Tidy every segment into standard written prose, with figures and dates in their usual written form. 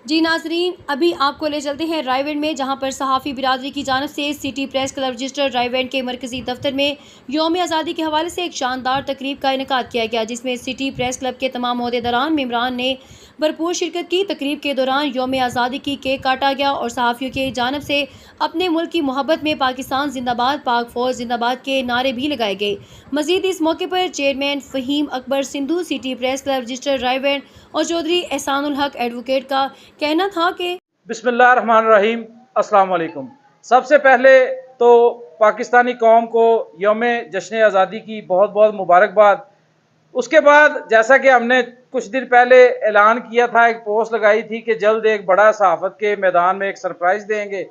जी नाजरीन, अभी आपको ले चलते हैं रायवेंड में, जहां पर सहाफ़ी बिरादरी की जानब से city press club register Raiwind के मरकजी दफ्तर में यौम आज़ादी के हवाले से एक शानदार तकरीब का इनेकाद किया गया, जिसमें सिटी प्रेस क्लब के तमाम ओहदेदारान मेम्बरान ने भरपूर शिरकत की। तकरीब के दौरान यौम आज़ादी की केक काटा गया और सहाफ़ियों की जानब से अपने मुल्क की मोहब्बत में पाकिस्तान जिंदाबाद, पाक फौज जिंदाबाद के नारे भी लगाए गए। मजीद इस मौके पर chairman Faheem Akbar Sindhu, city press club register Raiwind और चौधरी एहसानुल हक एडवोकेट का कहना था कि बिस्मिल्लाहिर्रहमानिर्रहीम, अस्सलाम वालेकुम। सबसे पहले तो पाकिस्तानी कौम को यौम जश्न आज़ादी की बहुत बहुत मुबारकबाद। उसके बाद जैसा कि हमने कुछ दिन पहले ऐलान किया था, एक पोस्ट लगाई थी कि जल्द एक बड़ा सहाफ़त के मैदान में एक सरप्राइज़ देंगे,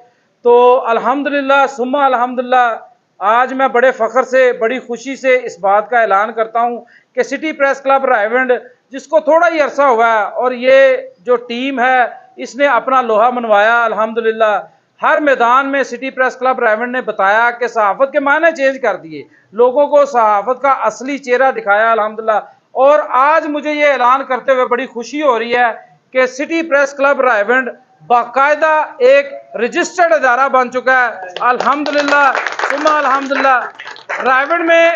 तो अल्हम्दुलिल्लाह सुम्मा अल्हम्दुलिल्लाह आज मैं बड़े फ़ख्र से, बड़ी खुशी से इस बात का ऐलान करता हूँ कि सिटी प्रेस क्लब रायवेंड, जिसको थोड़ा ही अरसा हुआ है और ये जो टीम है इसने अपना लोहा मनवाया अल्हम्दुलिल्लाह। हर मैदान में सिटी प्रेस क्लब रायवेंड ने बताया कि सहाफ़त के मायने चेंज कर दिए, लोगों को सहाफ़त का असली चेहरा दिखाया अल्हम्दुलिल्लाह। और आज मुझे ये ऐलान करते हुए बड़ी खुशी हो रही है कि सिटी प्रेस क्लब रायवेंड बाकायदा एक रजिस्टर्ड अदारा बन चुका है अल्हम्दुलिल्लाह सुम्मा अल्हम्दुलिल्लाह। रायवेंड में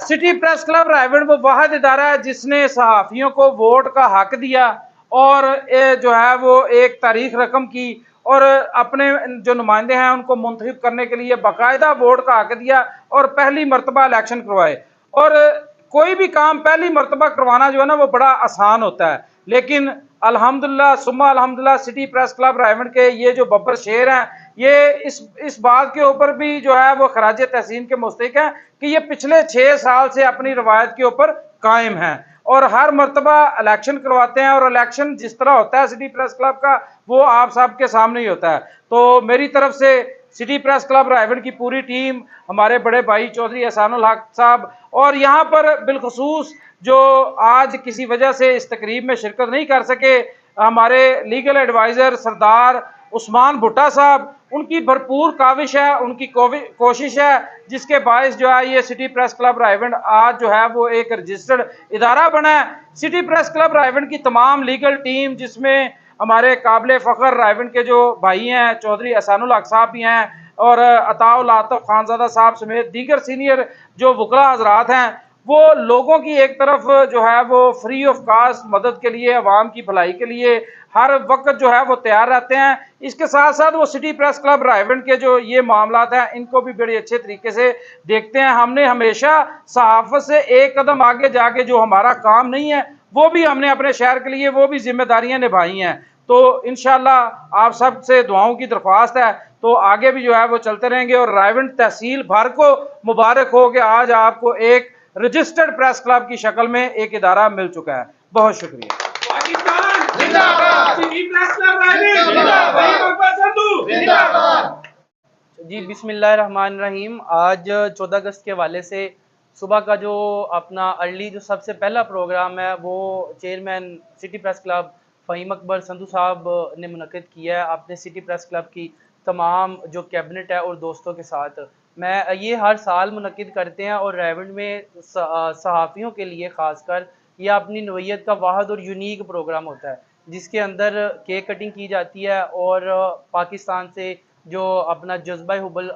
सिटी प्रेस क्लब रायवेंड वो वाहिद इदारा है जिसने सहाफ़ियों को वोट का हक दिया और ये जो है वो एक तारीख रकम की और अपने जो नुमाइंदे हैं उनको मुंतखब करने के लिए बाकायदा वोट का हक दिया और पहली मरतबा इलेक्शन करवाए। और कोई भी काम पहली मरतबा करवाना जो है ना वो बड़ा आसान होता है, लेकिन अल्हम्दुलिल्लाह सुम्मा अल्हम्दुलिल्लाह सिटी प्रेस क्लब रायवेंड के ये जो बब्बर शेर हैं, ये इस बात के ऊपर भी जो है वो खराज तहसीन के मुस्तहिक हैं कि ये पिछले 6 साल से अपनी रवायत के ऊपर कायम हैं और हर मरतबा इलेक्शन करवाते हैं। और इलेक्शन जिस तरह होता है सिटी प्रेस क्लब का, वो आप सबके सामने ही होता है। तो मेरी तरफ से सिटी प्रेस क्लब रायवेंड की पूरी टीम, हमारे बड़े भाई चौधरी एहसानुल हक साहब, और यहाँ पर बिलखसूस जो आज किसी वजह से इस तकरीब में शिरकत नहीं कर सके, हमारे लीगल एडवाइज़र सरदार उस्मान भुट्टा साहब, उनकी भरपूर काविश है, उनकी कोशिश है, जिसके बायस जो है ये सिटी प्रेस क्लब रायवेंड आज जो है वो एक रजिस्टर्ड इदारा बना है। सिटी प्रेस क्लब रायवेंड की तमाम लीगल टीम, जिसमें हमारे काबिल फ़ख्र रायवेंड के जो भाई हैं चौधरी एहसानुल हक साहब भी हैं और अताउल आतिफ खानज़ादा साहब समेत दीगर सीनियर जो वकला हजरात हैं, वो लोगों की एक तरफ जो है वो फ्री ऑफ कास्ट मदद के लिए, अवाम की भलाई के लिए हर वक्त जो है वो तैयार रहते हैं। इसके साथ साथ वो सिटी प्रेस क्लब रायवेंड के जो ये मामलात हैं इनको भी बड़े अच्छे तरीके से देखते हैं। हमने हमेशा सहाफ़त से एक कदम आगे जाके जो हमारा काम नहीं है वो भी हमने अपने शहर के लिए वो भी जिम्मेदारियां निभाई हैं। तो इंशाल्लाह आप सब से दुआओं की दरख्वास्त है, तो आगे भी जो है वो चलते रहेंगे और रायवेंड तहसील भर को मुबारक हो कि आज आपको एक रजिस्टर्ड प्रेस क्लब की शक्ल में एक इदारा मिल चुका है। बहुत शुक्रिया। जी बिस्मिल्लाहिर्रहमानिर्रहीम। आज 14 अगस्त के हवाले से सुबह का जो अपना अर्ली जो सबसे पहला प्रोग्राम है वो chairman city press club Faheem Akbar Sandhu साहब ने मुनक़िद किया है अपने सिटी प्रेस क्लब की तमाम जो कैबिनेट है और दोस्तों के साथ। मैं ये हर साल मुनक़िद करते हैं और रायवेंड में सहाफ़ियों के लिए ख़ासकर यह अपनी नोयत का वाहिद और यूनिक प्रोग्राम होता है, जिसके अंदर केक कटिंग की जाती है और पाकिस्तान से जो अपना जज्बा हुब्बुल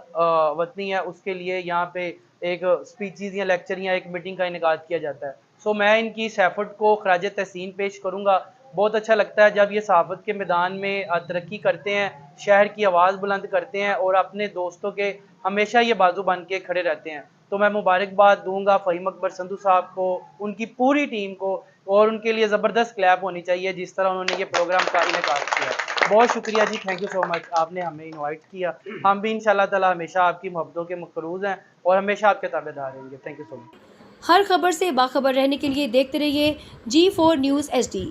वतनी है उसके लिए यहाँ पे एक स्पीचेज़ या लेक्चर या एक मीटिंग का इनेकाद किया जाता है। सो मैं इनकी इस एफर्ट को खराज तहसीन पेश करूँगा। बहुत अच्छा लगता है जब ये सहाफ़त के मैदान में तरक्की करते हैं, शहर की आवाज़ बुलंद करते हैं और अपने दोस्तों के हमेशा ये बाजू बन के खड़े रहते हैं। तो मैं मुबारकबाद दूंगा फ़हीम अकबर संधू साहब को, उनकी पूरी टीम को, और उनके लिए ज़बरदस्त क्लैप होनी चाहिए जिस तरह उन्होंने ये प्रोग्राम का इनेकाद किया। बहुत शुक्रिया जी, थैंक यू सो मच, आपने हमें इनवाइट किया। हम भी इंशाल्लाह ताला हमेशा आपकी मोहब्बतों के मक़रूज़ हैं और हमेशा आपके ताबेदार रहेंगे। Thank you so much. हर खबर से बाखबर रहने के लिए देखते रहिए G4 News HD।